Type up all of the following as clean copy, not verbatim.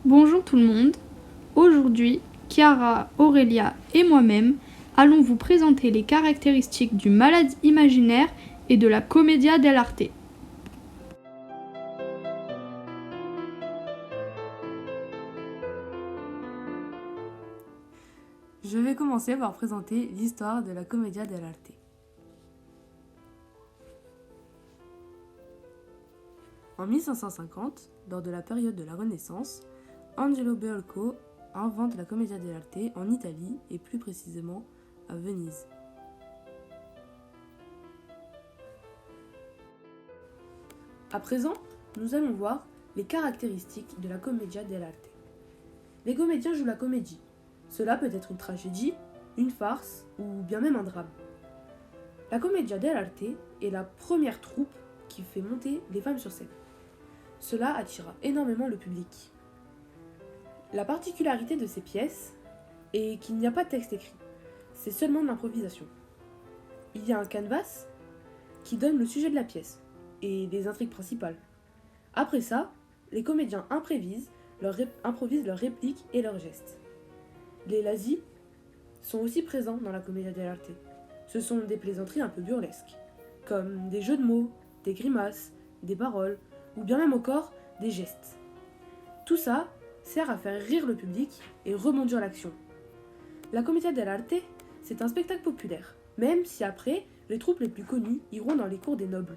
Bonjour tout le monde. Aujourd'hui, Chiara, Aurélia et moi-même allons vous présenter les caractéristiques du malade imaginaire et de la commedia dell'arte. Je vais commencer par présenter l'histoire de la commedia dell'arte. En 1550, lors de la période de la Renaissance, Angelo Beolco invente la commedia dell'arte en Italie et plus précisément à Venise. À présent, nous allons voir les caractéristiques de la commedia dell'arte. Les comédiens jouent la comédie. Cela peut être une tragédie, une farce ou bien même un drame. La commedia dell'arte est la première troupe qui fait monter les femmes sur scène. Cela attira énormément le public. La particularité de ces pièces est qu'il n'y a pas de texte écrit, c'est seulement de l'improvisation. Il y a un canevas qui donne le sujet de la pièce et les intrigues principales. Après ça, les comédiens improvisent leurs répliques et leurs gestes. Les lazzi sont aussi présents dans la commedia dell'arte. Ce sont des plaisanteries un peu burlesques, comme des jeux de mots, des grimaces, des paroles, ou bien même encore des gestes. Tout ça sert à faire rire le public et rebondir l'action. La commedia dell'arte, c'est un spectacle populaire, même si après, les troupes les plus connues iront dans les cours des nobles.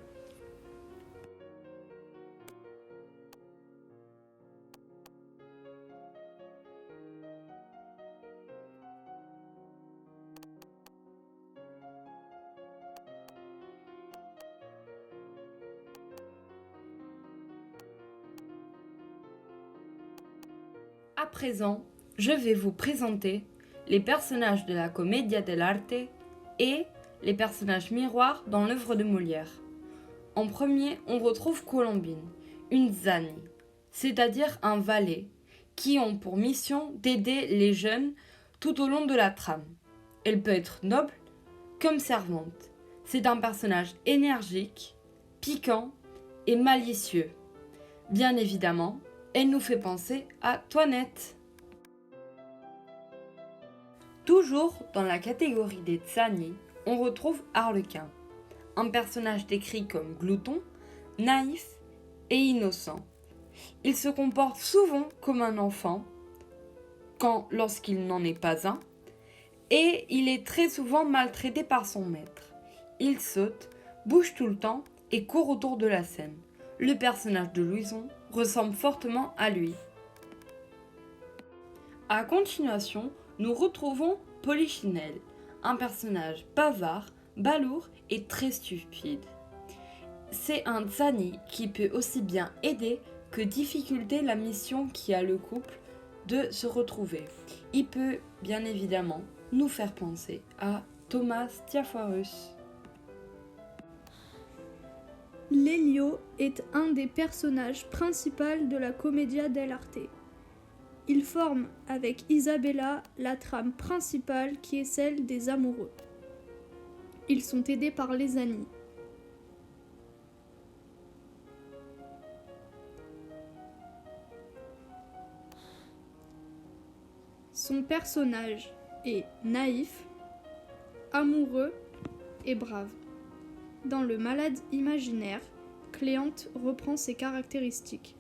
À présent, je vais vous présenter les personnages de la commedia dell'arte et les personnages miroirs dans l'œuvre de Molière. En premier, on retrouve Colombine, une zanni, c'est-à-dire un valet, qui ont pour mission d'aider les jeunes tout au long de la trame. Elle peut être noble comme servante. C'est un personnage énergique, piquant et malicieux. Bien évidemment, elle nous fait penser à Toinette. Toujours dans la catégorie des zanni, on retrouve Arlequin, un personnage décrit comme glouton, naïf et innocent. Il se comporte souvent comme un enfant, lorsqu'il n'en est pas un, et il est très souvent maltraité par son maître. Il saute, bouge tout le temps et court autour de la scène. Le personnage de Louison ressemble fortement à lui. À continuation, nous retrouvons Polichinelle, un personnage bavard, balourd et très stupide. C'est un zanni qui peut aussi bien aider que difficulter la mission qui a le couple de se retrouver. Il peut bien évidemment nous faire penser à Thomas Diafoirus. Lelio est un des personnages principaux de la commedia dell'arte. Il forme avec Isabella la trame principale qui est celle des amoureux. Ils sont aidés par les zanni. Son personnage est naïf, amoureux et brave. Dans Le malade imaginaire, Cléante reprend ses caractéristiques.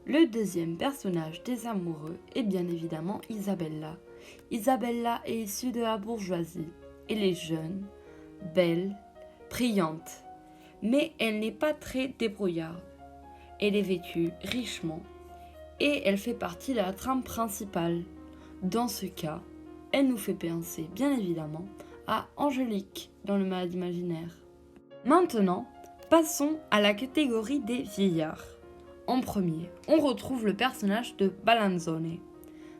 Le deuxième personnage des amoureux est bien évidemment Isabella. Isabella est issue de la bourgeoisie. Elle est jeune, belle, brillante, mais elle n'est pas très débrouillarde. Elle est vêtue richement et elle fait partie de la trame principale. Dans ce cas, elle nous fait penser bien évidemment à Angélique dans Le malade imaginaire. Maintenant, passons à la catégorie des vieillards. En premier, on retrouve le personnage de Balanzone.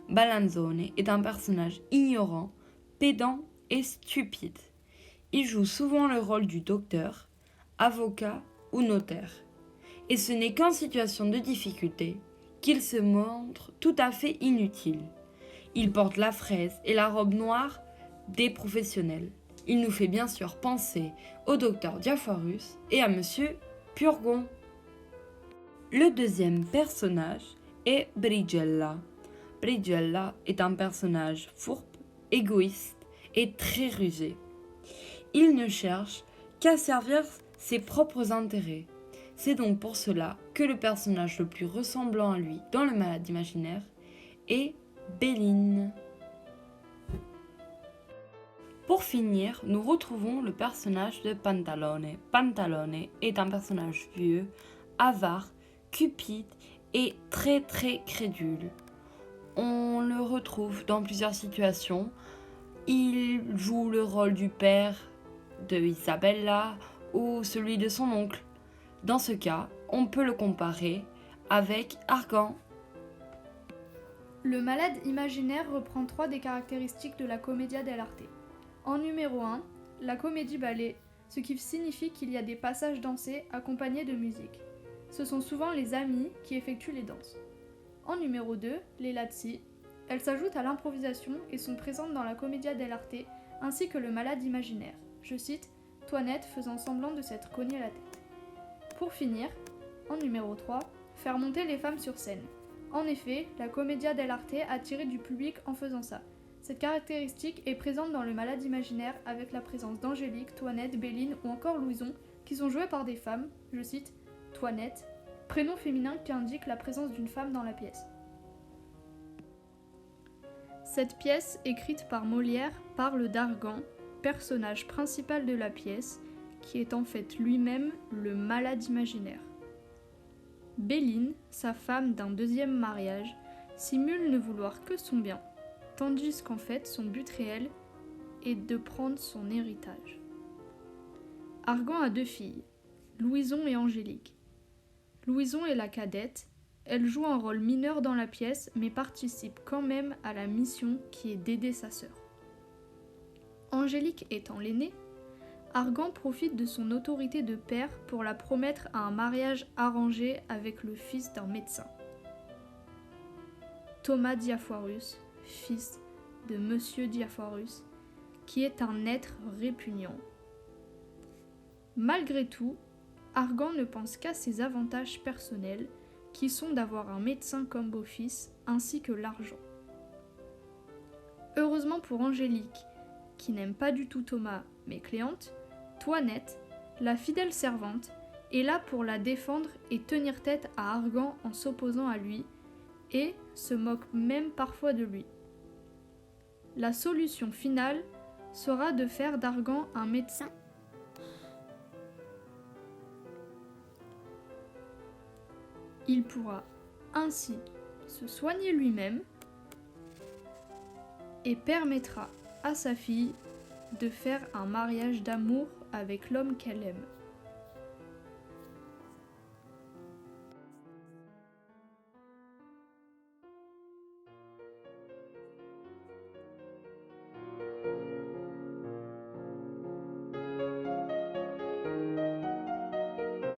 Balanzone est un personnage ignorant, pédant et stupide. Il joue souvent le rôle du docteur, avocat ou notaire. Et ce n'est qu'en situation de difficulté qu'il se montre tout à fait inutile. Il porte la fraise et la robe noire des professionnels. Il nous fait bien sûr penser au docteur Diafoirus et à monsieur Purgon. Le deuxième personnage et Brigella. Brigella est un personnage fourbe, égoïste et très rusé. Il ne cherche qu'à servir ses propres intérêts. C'est donc pour cela que le personnage le plus ressemblant à lui dans le malade imaginaire est Béline. Pour finir, nous retrouvons le personnage de Pantalone. Pantalone est un personnage vieux, avare, cupide et très crédule. On le retrouve dans plusieurs situations. Il joue le rôle du père de Isabella ou celui de son oncle. Dans ce cas, on peut le comparer avec Argan. Le malade imaginaire reprend 3 des caractéristiques de la commedia dell'arte. En numéro 1, la comédie ballet, ce qui signifie qu'il y a des passages dansés accompagnés de musique. Ce sont souvent les amis qui effectuent les danses. En numéro 2, les lazzi. Elles s'ajoutent à l'improvisation et sont présentes dans la commedia dell'arte ainsi que le malade imaginaire. Je cite, Toinette faisant semblant de s'être cogné la tête. Pour finir, en numéro 3, faire monter les femmes sur scène. En effet, la commedia dell'arte a attiré du public en faisant ça. Cette caractéristique est présente dans le malade imaginaire avec la présence d'Angélique, Toinette, Béline ou encore Louison qui sont jouées par des femmes, je cite, Toinette, prénom féminin qui indique la présence d'une femme dans la pièce. Cette pièce, écrite par Molière, parle d'Argan, personnage principal de la pièce, qui est en fait lui-même le malade imaginaire. Béline, sa femme d'un deuxième mariage, simule ne vouloir que son bien, tandis qu'en fait son but réel est de prendre son héritage. Argan a 2 filles, Louison et Angélique. Louison est la cadette, elle joue un rôle mineur dans la pièce mais participe quand même à la mission qui est d'aider sa sœur. Angélique étant l'aînée, Argan profite de son autorité de père pour la promettre à un mariage arrangé avec le fils d'un médecin. Thomas Diafoirus, fils de Monsieur Diafoirus, qui est un être répugnant. Malgré tout, Argan ne pense qu'à ses avantages personnels, qui sont d'avoir un médecin comme beau-fils, ainsi que l'argent. Heureusement pour Angélique, qui n'aime pas du tout Thomas, mais Cléante, Toinette, la fidèle servante, est là pour la défendre et tenir tête à Argan en s'opposant à lui, et se moque même parfois de lui. La solution finale sera de faire d'Argan un médecin. Il pourra ainsi se soigner lui-même et permettra à sa fille de faire un mariage d'amour avec l'homme qu'elle aime.